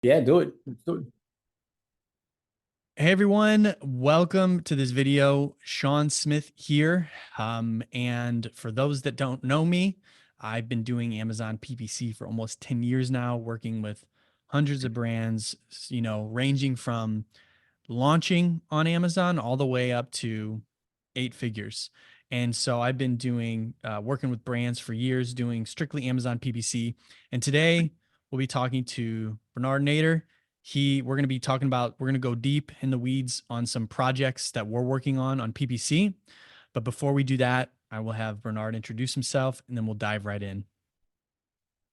Yeah, do it. Let's do it. Hey everyone, welcome to this video. Sean Smith here. And for those that don't know me, I've been doing Amazon PPC for almost 10 years now, working with hundreds of brands, ranging from launching on Amazon all the way up to 8 figures. And so I've been doing working with brands for years, doing strictly Amazon PPC. And today we'll be talking to Bernard Nader. We're going to be talking about, we're going to go deep in the weeds on some projects that we're working on PPC. But before we do that, I will have Bernard introduce himself and then we'll dive right in.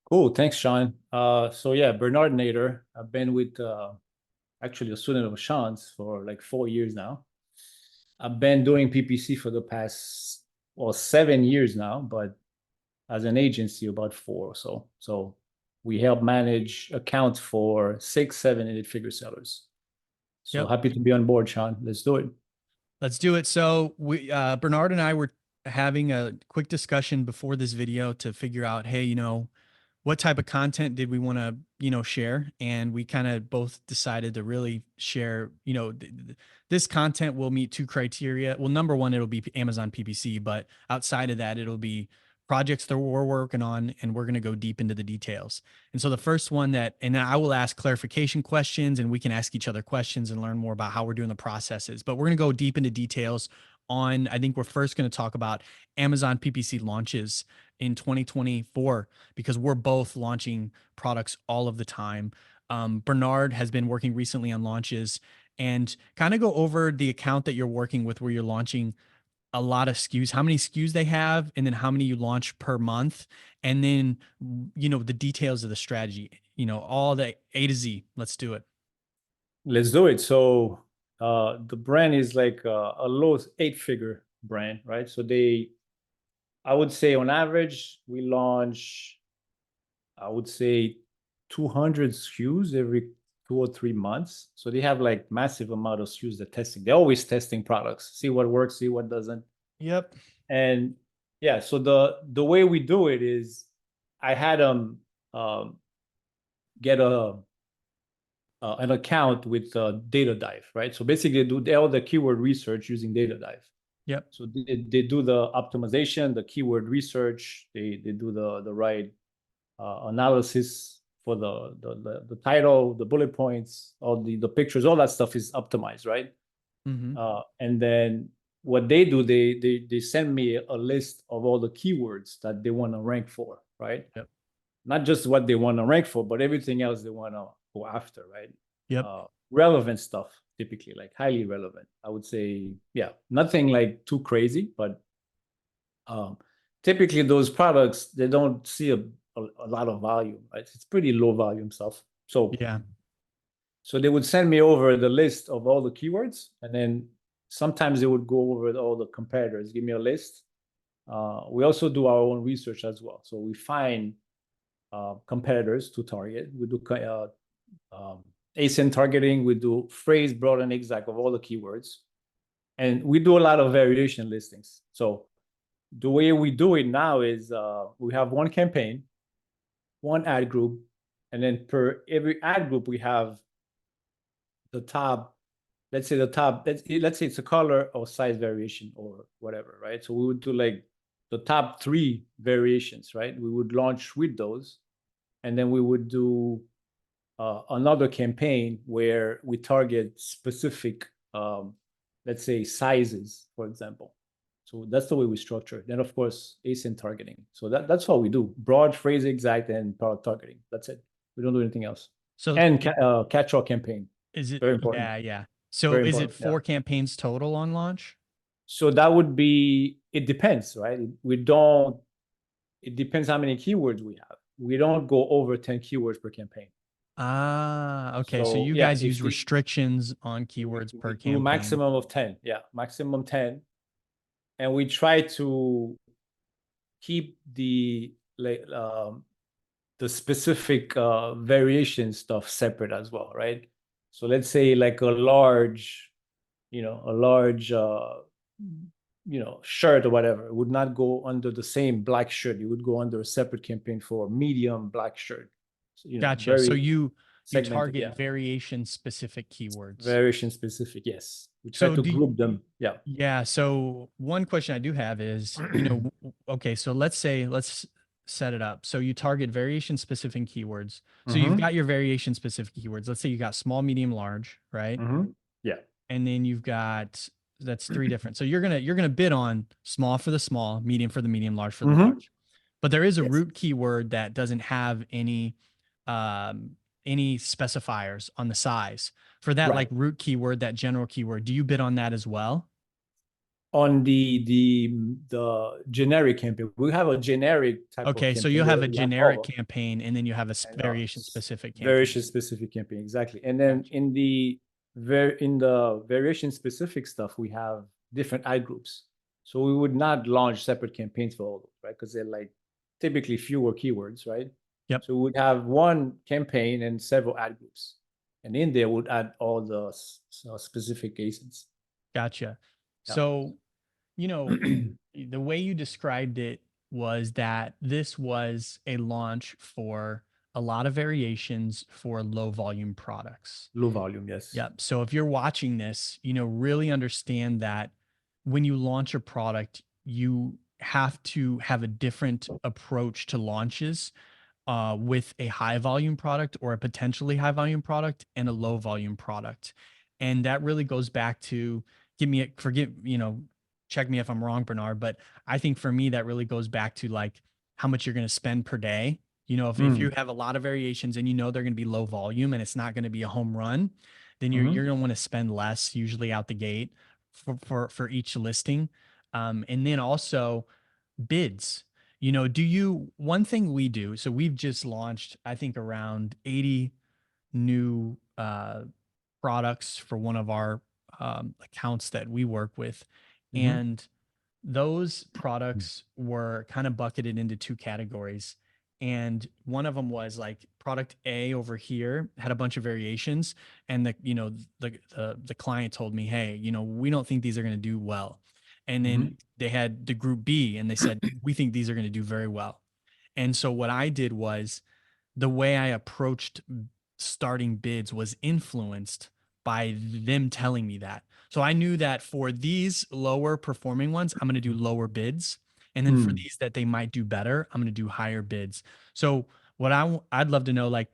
Cool. Thanks, Sean. So yeah, Bernard Nader. I've been with actually a student of Sean's for like 4 years now. I've been doing PPC for the past 7 years now, but as an agency about four or so. So we help manage accounts for 6, 7, and 8 figure sellers. So Yep. happy to be on board, Sean. Let's do it. Let's do it. So Bernard and I were having a quick discussion before this video to figure out, hey, what type of content did we want to, share? And we kind of both decided to really share, this content will meet two criteria. Well, number one, it'll be Amazon PPC, but outside of that, it'll be projects that we're working on, and we're going to go deep into the details. And so the first one and I will ask clarification questions and we can ask each other questions and learn more about how we're doing the processes, but we're going to go deep into details on, I think we're first going to talk about Amazon PPC launches in 2024 because we're both launching products all of the time. Bernard has been working recently on launches and kind of go over the account that you're working with where you're launching a lot of SKUs, how many SKUs they have, and then how many you launch per month. And then, the details of the strategy, all the A to Z. Let's do it. Let's do it. So the brand is like a low 8 figure brand, right? So I would say on average, we launch, I would say 200 SKUs every 2 or 3 months. So they have like massive amount of SKUs they're testing. They're always testing products, see what works, see what doesn't. Yep. And yeah, so the way we do it is I had them get an account with Data Dive, right? So basically, they do all the keyword research using Data Dive. Yep. So they do the optimization, the keyword research. They do the right analysis for the title, the bullet points, all the pictures, all that stuff is optimized, right? Mm-hmm. And then what they do, they send me a list of all the keywords that they want to rank for, right? Yep. Not just what they want to rank for, but everything else they want to go after, right? Yep. Relevant stuff, typically, like highly relevant. I would say, yeah, nothing like too crazy, but typically those products, they don't see a lot of volume, right? It's pretty low volume stuff. Yeah. So they would send me over the list of all the keywords, and then sometimes they would go over all the competitors, give me a list. We also do our own research as well. So we find competitors to target. We do ASIN targeting. We do phrase, broad, and exact of all the keywords. And we do a lot of variation listings. So the way we do it now is we have one campaign, one ad group, and then per every ad group, we have the top, let's say let's say it's a color or size variation or whatever, right? So we would do like the top 3 variations, right? We would launch with those. And then we would do another campaign where we target specific, let's say, sizes, for example. So that's the way we structure it. Then, of course, ASIN targeting. So that's all we do: broad, phrase exact, and product targeting. That's it. We don't do anything else. So And catch-all campaign. is it, Very important. yeah, yeah. So Very is it important. Yeah. 4 campaigns total on launch? So that would be, it depends, right? We don't, it depends how many keywords we have. We don't go over 10 keywords per campaign. Ah, okay. So So you yeah, guys use restrictions on keywords we per do campaign. maximum of 10. Yeah, maximum 10. And we try to keep the specific variation stuff separate as well, right? So let's say like a large, shirt or whatever would not go under the same black shirt. You would go under a separate campaign for medium black shirt. So, Gotcha. So very. You segmented, yeah. target variation specific keywords. Variation specific, yes. We try So to do you- group them. Yeah. Yeah. So one question I do have is, okay, so let's set it up. So you target variation specific keywords. So you've got your variation specific keywords. Let's say you got small, medium, large, right? Yeah. And then you've got, that's three different. So you're gonna bid on small for the small, medium for the medium, large for the large. But there is a Yes. root keyword that doesn't have any specifiers on the size. For that Right. like root keyword, that general keyword, do you bid on that as well? On the generic campaign, we have a generic type of Okay, so campaign you'll have where a we have generic all of campaign and then you have a and variation specific campaign. variation specific campaign, exactly. And then Gotcha. in the variation specific stuff, we have different ad groups. So we would not launch separate campaigns for all those, right? Because they're like typically fewer keywords, right? Yep. So we would have one campaign and several ad groups, and in there would add all the specific ASINs. Gotcha. Yeah. So, the way you described it was that this was a launch for a lot of variations for low volume products. Low volume, yes. Yep. So if you're watching this, really understand that when you launch a product, you have to have a different approach to launches with a high volume product or a potentially high volume product and a low volume product. And that really goes back to check me if I'm wrong, Bernard, but I think for me, that really goes back to like how much you're going to spend per day. If you have a lot of variations and they're going to be low volume and it's not going to be a home run, then you're going to want to spend less usually out the gate for each listing. And then also bids. One thing we do, so we've just launched, I think around 80 new products for one of our accounts that we work with. And those products were kind of bucketed into two categories. And one of them was like product A over here had a bunch of variations. And the client told me, hey, we don't think these are going to do well. And then they had the group B and they said, we think these are going to do very well. And so what I did was the way I approached starting bids was influenced by them telling me that. So I knew that for these lower performing ones, I'm going to do lower bids. And then for these that they might do better, I'm going to do higher bids. So what I'd love to know, like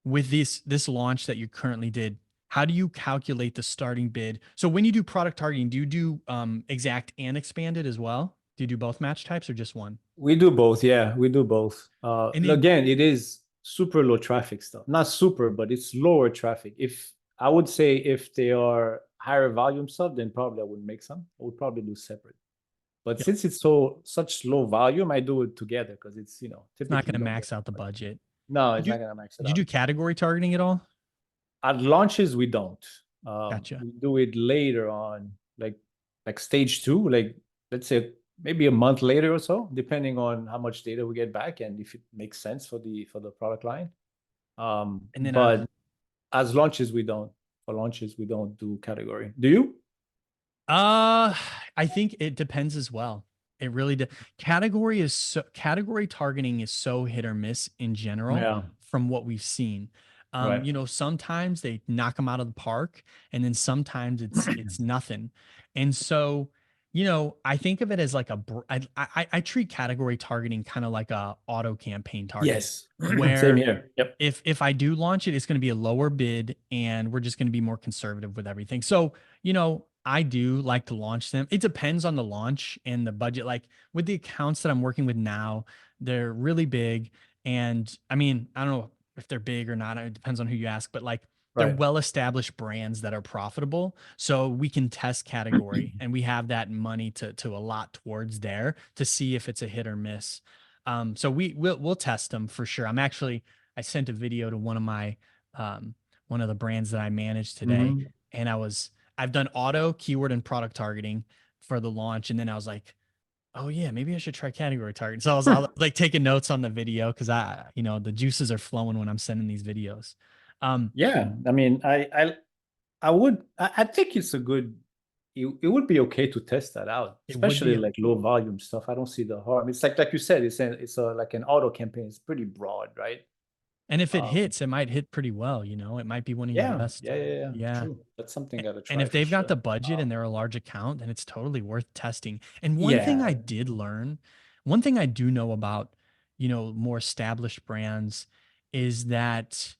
with this launch that you currently did, how do you calculate the starting bid? So when you do product targeting, do you do exact and expanded as well? Do you do both match types or just one? We do both. Yeah, we do both. And then, Again, it is super low traffic stuff. Not super, but it's lower traffic. I would say if they are higher volume stuff, then probably I would make some. I would probably do separate. But Yep. since it's such low volume, I do it together because it's it's not going to max out the budget. No, it's not going to max it Did you out. do category targeting at all? At launches, we don't. Gotcha. We do it later on, like stage 2, like let's say maybe a month later or so, depending on how much data we get back and if it makes sense for the product line. And then but as launches, we don't. For launches, we don't do category. Do you? I think it depends as well. It really does. Category targeting is so hit or miss in general from what we've seen. Right. Sometimes they knock them out of the park, and then sometimes it's nothing. And so, I think of it as like I treat category targeting kind of like a auto campaign targeting. Yes. Where Same here. Yep. If I do launch it, it's going to be a lower bid, and we're just going to be more conservative with everything. So, I do like to launch them. It depends on the launch and the budget. Like with the accounts that I'm working with now, they're really big. And I mean, I don't know if they're big or not. It depends on who you ask, but like they're well-established brands that are profitable. So we can test category and we have that money to allot towards there to see if it's a hit or miss. So we'll test them for sure. I sent a video to one of the brands that I managed today. And I've done auto, keyword, and product targeting for the launch. And then I was like, oh yeah, maybe I should try category targeting. So I was like taking notes on the video because the juices are flowing when I'm sending these videos. Yeah. I mean, I think it's it would be okay to test that out, especially like low volume stuff. I don't see the harm. It's like you said, it's like an auto campaign. It's pretty broad, right? And if it hits, it might hit pretty well, you know, it might be one of your Yeah, best. yeah. Yeah. True. That's something I gotta And try if for they've got sure. the budget and they're a large account, then it's totally worth testing. And one thing I Yeah. did learn, one thing I do know about, you know, more established brands is that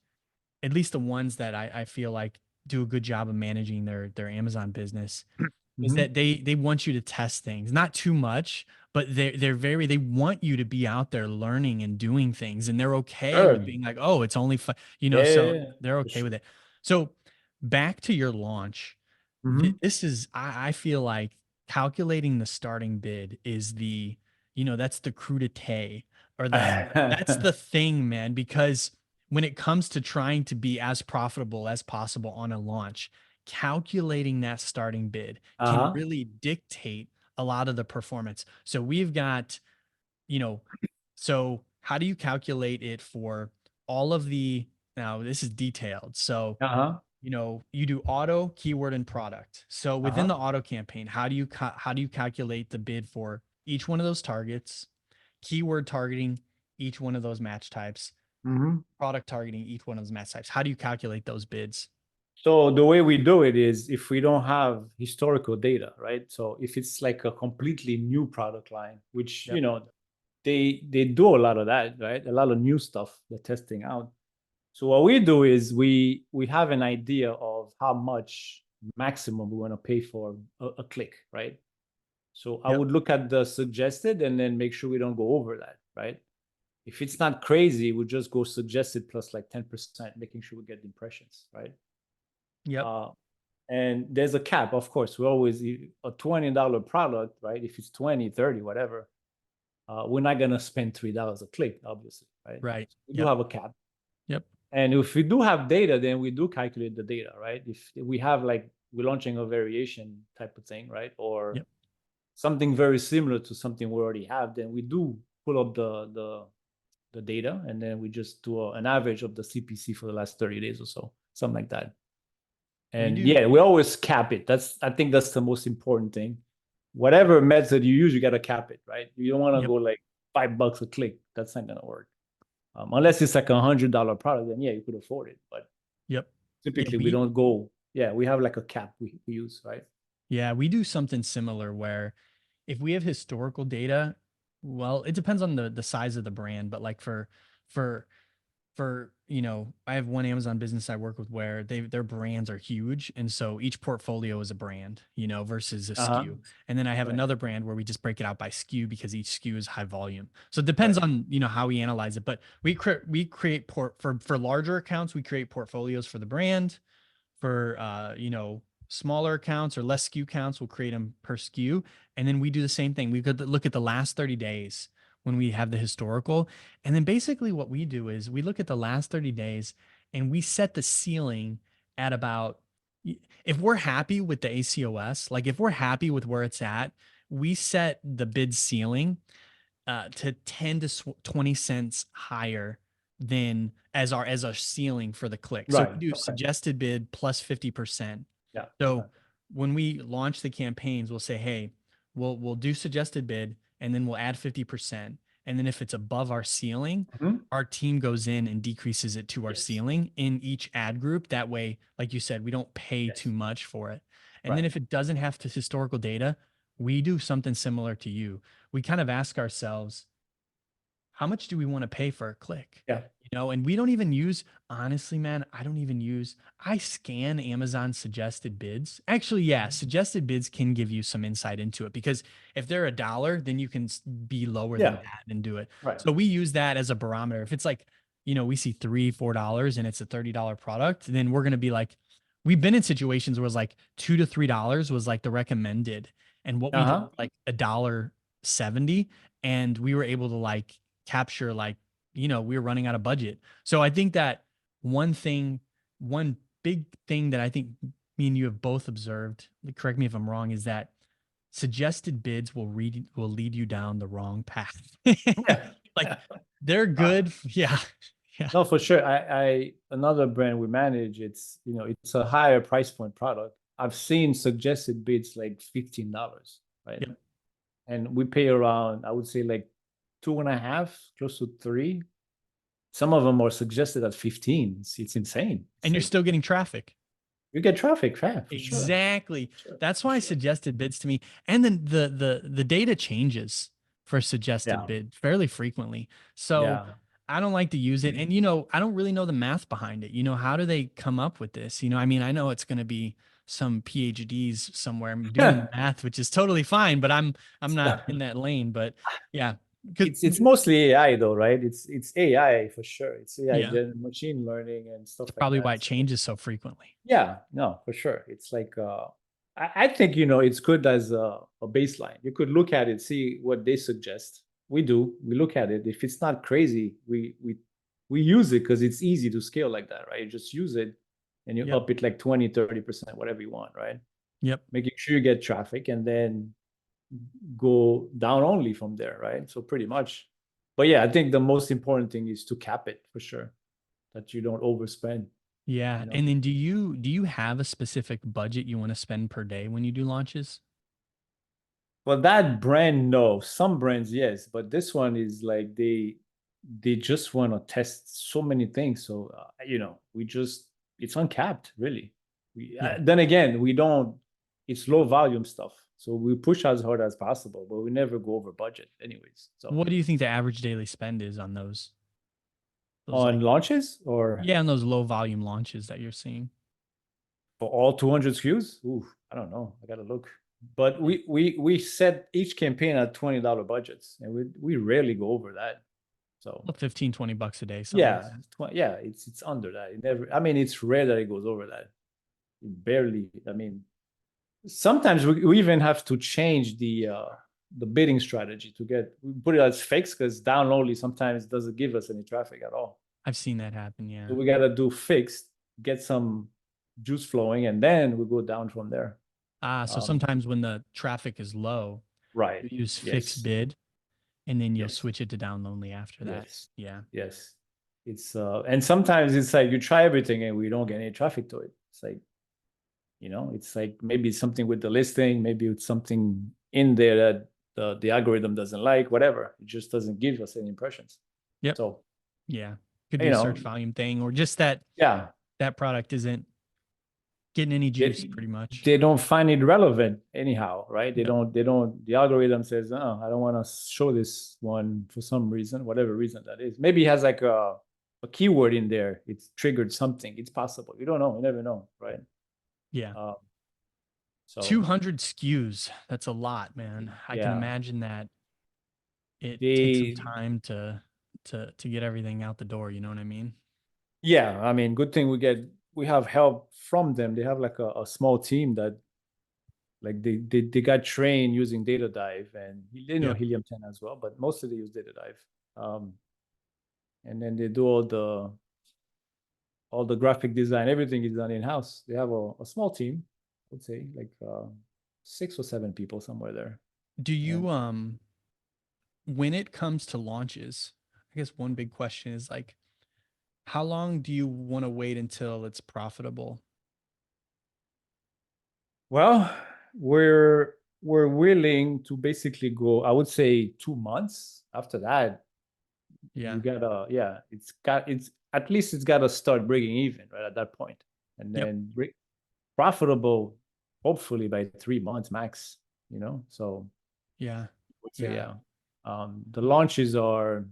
at least the ones that I feel like do a good job of managing their Amazon business is Mhm. that they want you to test things, not too much, but they want you to be out there learning and doing things, and they're okay with Sure. being like, oh, it's only you know, so Yeah, they're for okay sure. with it. So back to your launch, Mhm. this is I feel like calculating the starting bid is the, you know, that's the crudité, or that's the thing, man, because when it comes to trying to be as profitable as possible on a launch, calculating that starting bid can Uh-huh. really dictate a lot of the performance. So we've got, you know, so how do you calculate it for all of the, now this is detailed. So, Uh-huh. you know, you do auto, keyword, and product. So within Uh-huh. the auto campaign, how do you calculate the bid for each one of those targets, keyword targeting each one of those match types, Mhm. product targeting each one of those match types? How do you calculate those bids? So the way we do it is if we don't have historical data, right? So if it's like a completely new product line, which, Yep. they do a lot of that, right? A lot of new stuff they're testing out. So what we do is we have an idea of how much maximum we want to pay for a click, right? So I Yep. would look at the suggested and then make sure we don't go over that, right? If it's not crazy, we just go suggested plus like 10%, making sure we get the impressions, right? Yep. Uh, and there's a cap, of course. We always a $20 product, right? If it's 20, 30, whatever, we're not gonna spend $3 a click, obviously, right? Right. So we do Yep. have a cap. Yep. And if we do have data, then we do calculate the data, right? If we have like we're launching a variation type of thing, right? Or Yep. something very similar to something we already have, then we do pull up the data and then we just do an average of the CPC for the last 30 days or so, something like that. We And do. yeah, we always cap it. I think that's the most important thing. Whatever method you use, you got to cap it, right? You don't want to Yep. go like $5 a click. That's not gonna work. Unless it's like $100 product, then yeah, you could afford it. But Yep. Yeah. typically we don't go. Yeah, we have like a cap we use, right? We do something similar where if we have historical data, well, it depends on the size of the brand, but like for you know, I have one Amazon business I work with where their brands are huge, and so each portfolio is a brand, you know, versus a Uh-huh. SKU. And then I have Right. another brand where we just break it out by SKU because each SKU is high volume. So it depends Right. on, you know, how we analyze it. But we create for larger accounts, we create portfolios for the brand. For you know, smaller accounts or less SKU counts, we'll create them per SKU. And then we do the same thing. We could look at the last 30 days when we have the historical. And then basically what we do is we look at the last 30 days and we set the ceiling at about, if we're happy with the ACOS, like if we're happy with where it's at, we set the bid ceiling to 10 to 20 cents higher than as our ceiling for the click. So Right. we do Okay. suggested bid plus 50%. Yeah. Okay. So when we launch the campaigns, we'll say, hey, we'll do suggested bid and then we'll add 50%. And then if it's above our ceiling, Mhm. our team goes in and decreases it to our Yes. ceiling in each ad group. That way, like you said, we don't pay too Yes. much for it. And then Right. if it doesn't have to historical data, we do something similar to you. We kind of ask ourselves, how much do we want to pay for a click? Yeah. You know, and we don't even use, honestly, man, I scan Amazon suggested bids. Actually, yeah, suggested bids can give you some insight into it because if they're $1, then you can be lower than Yeah. that and do it. Right. So we use that as a barometer. If it's like, you know, we see $3, $4 and it's a $30 product, then we're going to be like, we've been in situations where it's like $2 to $3 was like the recommended. And what we did Uh-huh. was like $1.70. And we were able to like capture like, you know, we were running out of budget. So I think that one big thing that I think me and you have both observed, correct me if I'm wrong, is that suggested bids will lead you down the wrong path. Yeah. Like they're Uh, good. Yeah. Yeah. no, for sure. I another brand we manage, it's a higher price point product. I've seen suggested bids like $15, right? Yep. And we pay around, I would say like two and a half, close to three. Some of them are suggested at 15. It's insane. It's And you're like still getting traffic. you get traffic, yeah, for sure. Exactly. Sure, That's for why sure. suggested bids to me. And then the data changes for suggested Yeah, bid fairly frequently. So yeah. I don't like to use it. And I don't really know the math behind it. How do they come up with this? I mean, I know it's going to be some PhDs somewhere doing the math, which is totally fine, but I'm not in that lane. But yeah. It's mostly AI though, right? It's AI for sure. It's AI, Yeah. machine learning and stuff It's like probably why that. it So changes so frequently. yeah, no, for sure. It's like I think it's good as a baseline. You could look at it, see what they suggest. We do. We look at it. If it's not crazy, we use it because it's easy to scale like that, right? You just use it and you Yep. up it like 20, 30%, whatever you want, right? Yep. Making sure you get traffic and then go down only from there, right? So pretty much. But yeah, I think the most important thing is to cap it for sure, that you don't overspend, Yeah. you know. And then do you have a specific budget you want to spend per day when you do launches? Well, that brand, no. Some brands, yes, but this one is like they just want to test so many things. So we just it's uncapped, really. Yeah. Then again, we don't. It's low volume stuff, so we push as hard as possible, but we never go over budget, anyways. So What do you think the average daily spend is on those on like launches or yeah, on those low volume launches that you're seeing? for all 200 SKUs, ooh, I don't know. I gotta look. But we set each campaign at $20 budgets, and we rarely go over that. So Well, 15, $20 a day yeah, sometimes. yeah, it's under that. It never. I mean, it's rare that it goes over that. It barely. I mean, sometimes we even have to change the bidding strategy to get we put it as fixed because down only sometimes doesn't give us any traffic at all. I've seen that happen. So Yeah. we gotta do fixed, get some juice flowing, and then we go down from there. So sometimes when the traffic is low, Right. you use fixed Yes. bid and then you'll Yes. switch it to down only after that. Yes. Yeah. Yes. It's and sometimes it's like you try everything and we don't get any traffic to it. It's like, it's like maybe it's something with the listing, maybe it's something in there that the algorithm doesn't like, whatever. It just doesn't give us any impressions. Yep. So, Yeah. Could be you a search know, volume thing or just that yeah, that product isn't getting any juice they, pretty much. they don't find it relevant anyhow, right? Yep. The algorithm says, oh, I don't want to show this one for some reason, whatever reason that is. Maybe it has like a keyword in there. It's triggered something. It's possible. You don't know. You never know, right? Yeah. Um, so 200 SKUs. That's a lot, man. I can yeah, imagine that it takes some they time to get everything out the door, you know what I mean? yeah, I mean, good thing we have help from them. They have like a small team that like they got trained using data dive and Yep. helium 10 as well, but mostly they use data dive. And then they do all the graphic design, everything is done in-house. They have a small team, I would say like 6 or 7 people somewhere there. Do And you when it comes to launches, I guess one big question is like how long do you want to wait until it's profitable? well, we're willing to basically go, I would say 2 months. After that, Yeah. you gotta, yeah, it's at least it's gotta start breaking even right at that point. And Yep. then profitable, hopefully by 3 months max, So Yeah. I would say, Yeah. yeah. The launches are,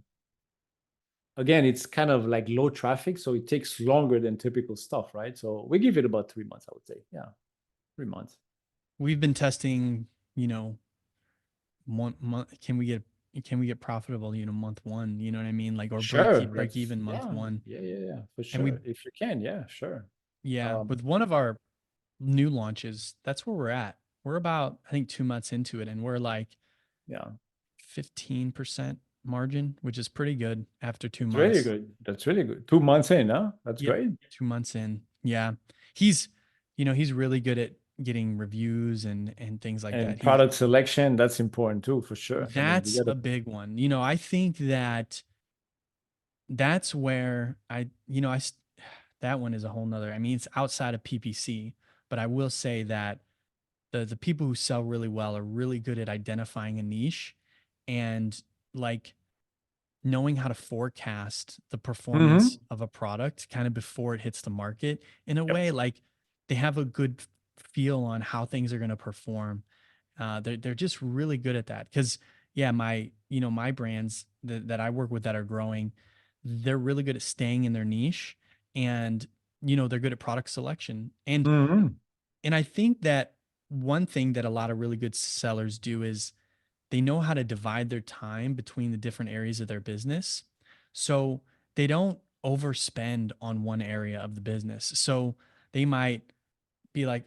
again, it's kind of like low traffic, so it takes longer than typical stuff, right? So we give it about 3 months, I would say. Yeah, 3 months. We've been testing, 1 month. Can we get profitable, month one, you know what I mean? Like or Sure, break that's even month yeah, one. yeah, for And we sure. If you can, yeah, sure. yeah, Um, with one of our new launches, that's where we're at. We're about, I think, 2 months into it, and we're like yeah, 15% margin, which is pretty good after two it's really months. good. That's really good. 2 months in, huh? That's Yep. great. 2 months in. Yeah. He's, he's really good at getting reviews and things like And that. He product selection, that's important too, for sure. I mean, you That's gotta, a big one. I think that's where that one is a whole nother. I mean, it's outside of PPC, but I will say that the people who sell really well are really good at identifying a niche and like knowing how to forecast the performance Hmm. of a product kind of before it hits the market in a Yep. way, like they have a good feel on how things are going to perform. They're just really good at that. Cause yeah, my brands that I work with that are growing, they're really good at staying in their niche, and, they're good at product selection. Hmm. And I think that one thing that a lot of really good sellers do is they know how to divide their time between the different areas of their business. So they don't overspend on one area of the business. So they might be like,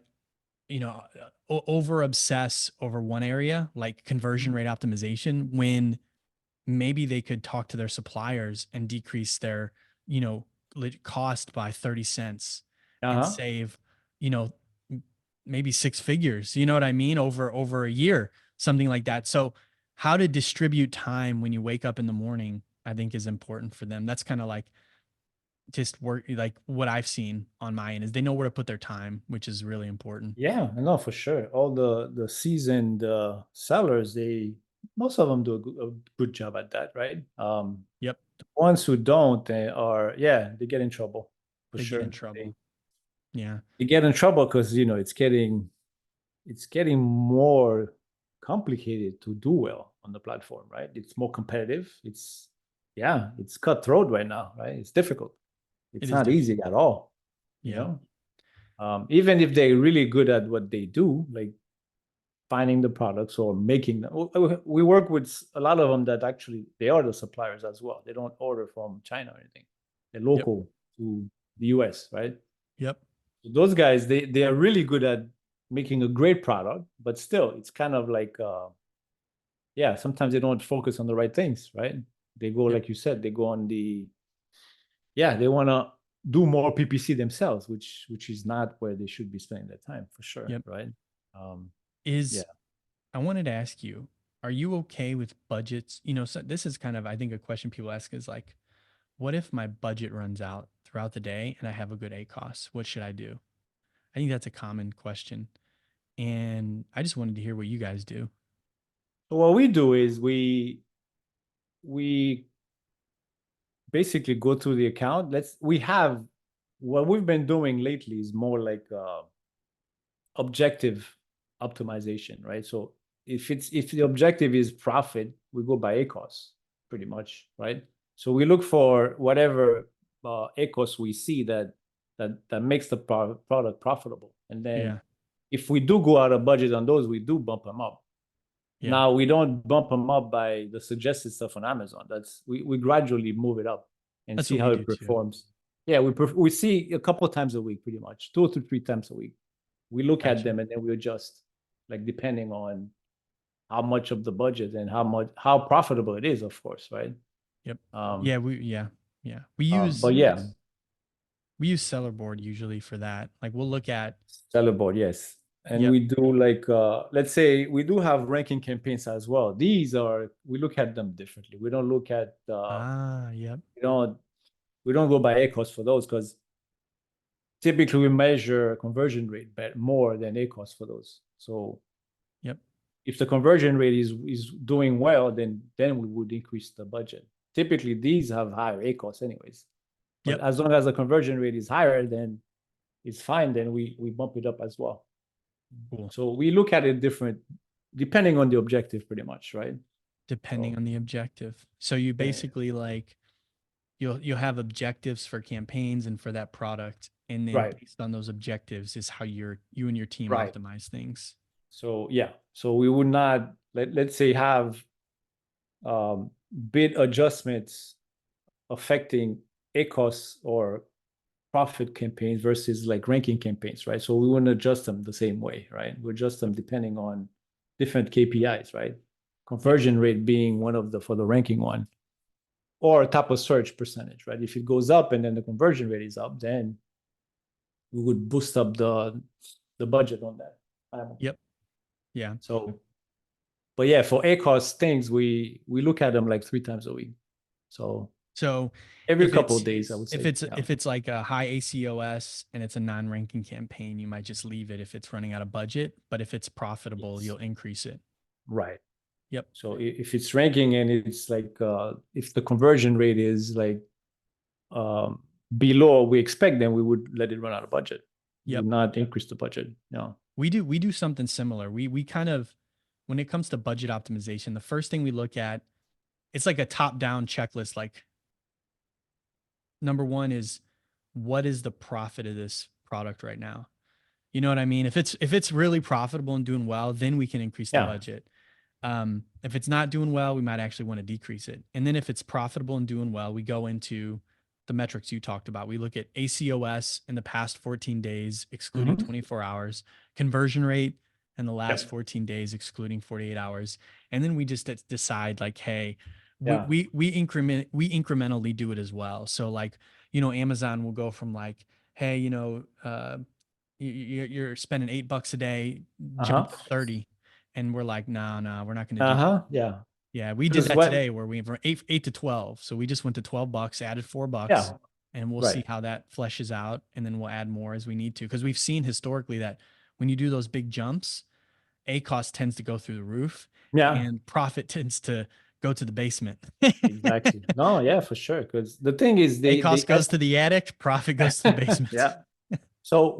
over obsess over one area, like conversion rate optimization, when maybe they could talk to their suppliers and decrease their, you know, cost by 30 cents and Uh-huh. save, you know, maybe six figures, you know what I mean? Over a year, something like that. So how to distribute time when you wake up in the morning, I think is important for them. That's kind of like just work, like what I've seen on my end is they know where to put their time, which is really important. Yeah, no, for sure. All the seasoned sellers, they most of them do a good job at that, right? Yep. The ones who don't, they are, yeah, they get in trouble for They get in sure. They trouble. Yeah. they get in trouble because it's getting more complicated to do well on the platform, right? It's more competitive. It's cutthroat right now, right? It's difficult. It It's is not easy difficult. at all, you Yeah. know? Even if they're really good at what they do, like finding the products or making them. We work with a lot of them that actually they are the suppliers as well. They don't order from China or anything. They're Yep. local to the US, right? Yep. So those guys, they are really good at making a great product, but still, it's kind of like yeah, sometimes they don't focus on the right things, right? They go, Yep. like you said, they go on yeah, they want to do more PPC themselves, which is not where they should be spending their time for sure, Yep. right? Um, yeah. Is I wanted to ask you, are you okay with budgets? So this is kind of, I think, a question people ask is like, what if my budget runs out throughout the day and I have a good ACOS? What should I do? I think that's a common question. And I just wanted to hear what you guys do. So what we do is we basically go through the account. We have what we've been doing lately is more like objective optimization, right? So if the objective is profit, we go by ACOS pretty much, right? So we look for whatever ACOS we see that makes the product profitable, and then Yeah. if we do go out of budget on those, we do bump them up. Yeah. Now we don't bump them up by the suggested stuff on Amazon. We gradually move it up and That's see what we how do it too. performs. Yeah, we see a couple of times a week, pretty much 2 to 3 times a week. We look at Gotcha. them and then we adjust, like depending on how much of the budget and how profitable it is, of course, right? Yep. Um, Yeah. Yeah. We but yeah, use Seller Board usually for that. Like we'll look at, seller board, yes. And yep. we do like let's say we do have ranking campaigns as well. We look at them differently. We don't look at Yep. we don't we don't go by ACOS for those because typically we measure conversion rate more than ACOS for those. So Yep. if the conversion rate is doing well, then we would increase the budget. Typically, these have higher ACOS anyways. But Yep. as long as the conversion rate is higher, then it's fine. Then we bump it up as well. Cool. So we look at it different depending on the objective, pretty much, right? Depending So on the objective. So you yeah, basically like you'll have objectives for campaigns and for that product, and then right, based on those objectives is how you and your team right. optimize things. So yeah, so we would not let's say have bid adjustments affecting ACOS or profit campaigns versus like ranking campaigns, right? So we wouldn't adjust them the same way, right? We adjust them depending on different KPIs, right? Yep. Conversion rate being one of the for the ranking one, or top of search percentage, right? If it goes up and then the conversion rate is up, then we would boost up the budget on that. Yep. Yeah. So, but yeah, for ACOS things, we look at them like 3 times a week. So So every if couple of it's days, I would if say. it's Yeah. if it's like a high ACOS and it's a non-ranking campaign, you might just leave it if it's running out of budget. But if it's profitable, Yes. you'll increase it. Right. Yep. So if it's ranking and it's like if the conversion rate is like below what we expect, then we would let it run out of budget. We Yep. would not increase the budget. No. We do something similar. We kind of, when it comes to budget optimization, the first thing we look at, it's like a top-down checklist. Like, number one is, what is the profit of this product right now? You know what I mean? If it's really profitable and doing well, then we can increase the Yeah. budget. If it's not doing well, we might actually want to decrease it. And then if it's profitable and doing well, we go into the metrics you talked about. We look at ACOS in the past 14 days, excluding 24 hours, conversion rate in the last 14 days, excluding 48 hours. And then we just decide like, hey, we incrementally do it as well. So like, Amazon will go from like, hey, you're spending $8 a day, jump to 30. And we're like, no, we're not going to do that. Yeah. Yeah, we did that today where we went from eight to 12. So we just went to $12, added $4, Yeah. and we'll see how that fleshes out. And then we'll add more as we need to. Because we've seen historically that when you do those big jumps, ACOS tends to go through the roof. Yeah. And profit tends to go to the basement. Exactly. No, yeah, for sure. Because the thing is ACOS goes to the attic, profit goes to the basement. Yeah. So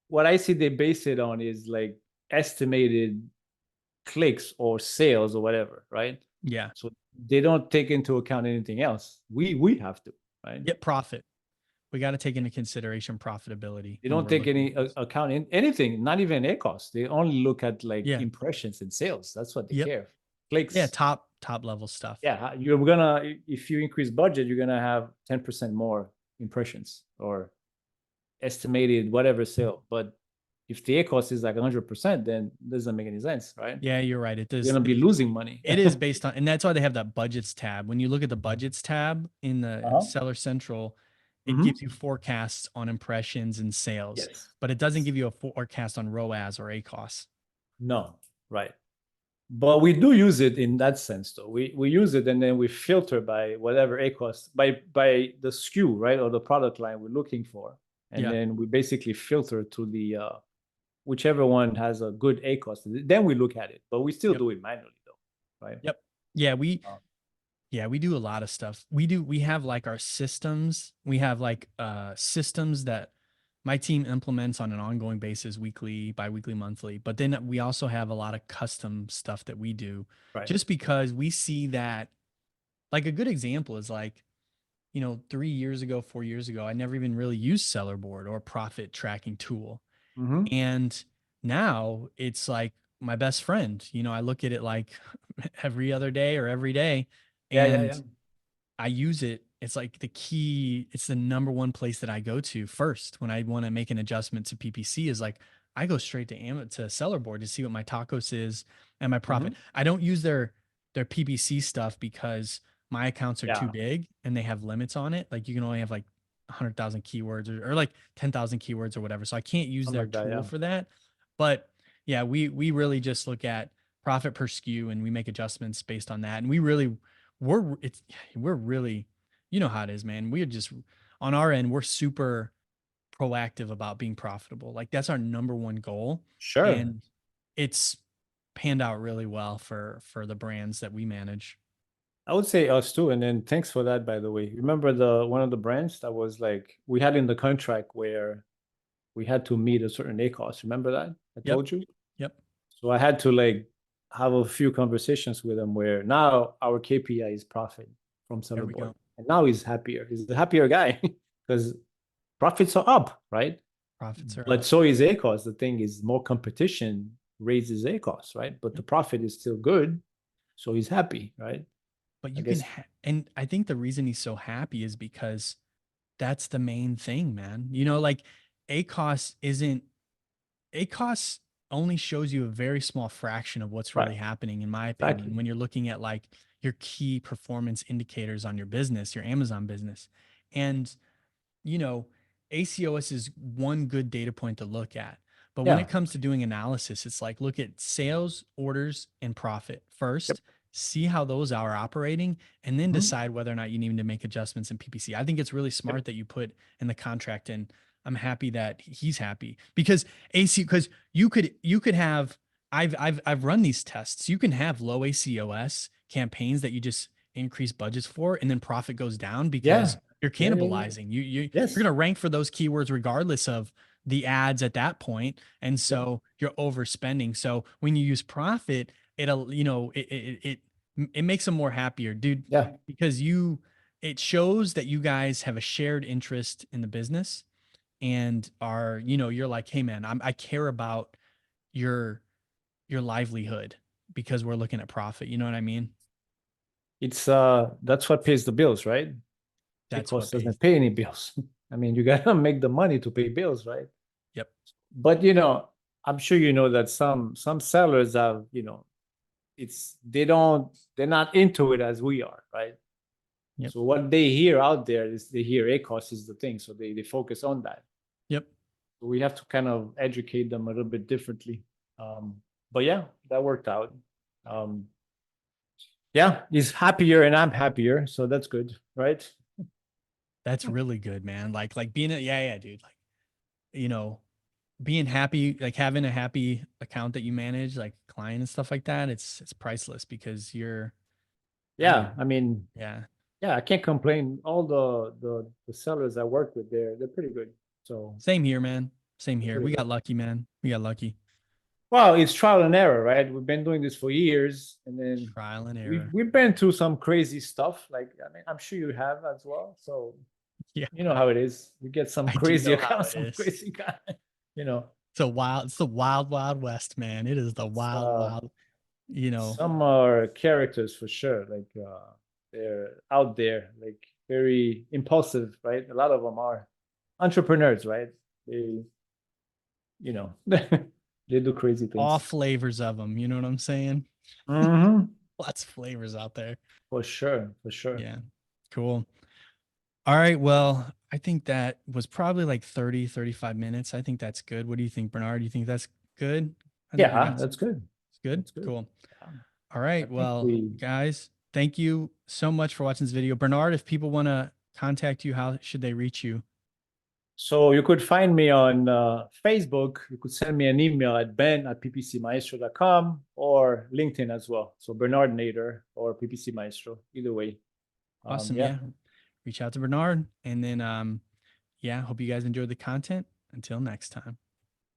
what I see they base it on is like estimated clicks or sales or whatever, right? Yeah. So they don't take into account anything else. We have to, right? Get profit. We got to take into consideration profitability. They don't take any account in anything, not even ACOS. They only look at like impressions and sales. That's what they care. Clicks. Yeah, top level stuff. Yeah, if you increase budget, you're gonna have 10% more impressions or estimated whatever sale. But if the ACOS is like 100%, then it doesn't make any sense, right? Yeah, you're right. It does. You're gonna be losing money. It is based on, and that's why they have that budgets tab. When you look at the budgets tab in the Seller Central, it gives you forecasts on impressions and sales, but it doesn't give you a forecast on ROAS or ACOS. No, right. But we do use it in that sense, though. We use it and then we filter by whatever ACOS, by the SKU, right, or the product line we're looking for, and then we basically filter to the whichever one has a good ACOS. Then we look at it, but we still do it manually, though, right? Yep. Yeah, we do a lot of stuff. We have like our systems. We have like systems that my team implements on an ongoing basis, weekly, bi-weekly, monthly. But then we also have a lot of custom stuff that we do, just because we see that, like a good example is like, 3 years ago, 4 years ago, I never even really used Seller Board or profit tracking tool. And now it's like my best friend. I look at it like every other day or every day, and I use it. It's like it's the number one place that I go to first when I want to make an adjustment to PPC. Is like I go straight to Seller Board to see what my tacos is and my profit. I don't use their PPC stuff because my accounts are too big and they have limits on it. Like you can only have like 100,000 keywords or like 10,000 keywords or whatever. So I can't use their tool for that. But yeah, we really just look at profit per SKU and we make adjustments based on that. And we're really, you know how it is, man. We're just on our end, we're super proactive about being profitable. Like that's our number one goal. Sure. And it's panned out really well for the brands that we manage. I would say us too. And then thanks for that, by the way. Remember one of the brands that was like, we had in the contract where we had to meet a certain ACOS. Remember that? I told you? Yep. So I had to like have a few conversations with him where now our KPI is profit from Seller Board. And now he's happier. He's the happier guy because profits are up, right? Profits are but up. So is ACOS. The thing is more competition raises ACOS, right? But the profit is still good. So he's happy, right? But you can, and I think the reason he's so happy is because that's the main thing, man. Like ACOS only shows you a very small fraction of what's really happening, in my opinion, when you're looking at like your key performance indicators on your business, your Amazon business. And, ACOS is one good data point to look at. But when it comes to doing analysis, it's like, look at sales, orders, and profit first. See how those are operating, and then decide whether or not you need to make adjustments in PPC. I think it's really smart that you put in the contract, and I'm happy that he's happy because you could have I've run these tests. You can have low ACOS campaigns that you just increase budgets for, and then profit goes down because Yeah. you're Yeah, yeah, yeah. cannibalizing. You're Yes. gonna rank for those keywords regardless of the ads at that point, and Yeah. so you're overspending. So when you use profit, it'll it makes them more happier, dude, Yeah. because it shows that you guys have a shared interest in the business and are you're like, hey man, I care about your livelihood because we're looking at profit. You know what I mean? It's that's what pays the bills, right? That's what ACOS pays. doesn't pay any bills. I mean, you gotta make the money to pay bills, right? Yep. But I'm sure you know that some sellers have, they're not into it as we are, right? Yep. So what they hear out there is they hear ACOS is the thing, so they focus on that. Yep. We have to kind of educate them a little bit differently. But yeah, that worked out. Um, yeah, he's happier and I'm happier, so that's good, right? That's really good, man. Like being a, yeah, dude. Like, you know, being happy, like having a happy account that you manage, like client and stuff like that, it's priceless because Yeah, I mean, yeah. yeah, I can't complain. All the sellers I work with, they're pretty good. So Same here, man. Same they're here. pretty We good. got lucky, man. We got lucky. Well, it's trial and error, right? We've been doing this for years, and then Trial and we've error. we've been through some crazy stuff. Like, I mean, I'm sure you have as well. So Yeah, you know how it is. You get some I do crazy know how account, it some is. crazy guy. You know, It's the wild, wild west, man. It is the it's, wild, wild, some are characters for sure. Like they're out there, like very impulsive, right? A lot of them are entrepreneurs, right? They, they do crazy all things. flavors of them. You know what I'm saying? Hmm. Lots of flavors out there. For sure, for sure. Yeah. Cool. All right. Well, I think that was probably like 30, 35 minutes. I think that's good. What do you think, Bernard? Do you think that's good? I think we Yeah, got that's good. it's good. That's good. Cool. Yeah. All I right. think Well, we guys, thank you so much for watching this video. Bernard, if people want to contact you, how should they reach you? So you could find me on Facebook. You could send me an email at ben@ppcmaestro.com or LinkedIn as well. So Bernard Nader or PPC Maestro, either way. Awesome. Yeah. Yeah. Reach out to Bernard. And then yeah, hope you guys enjoyed the content. Until next time.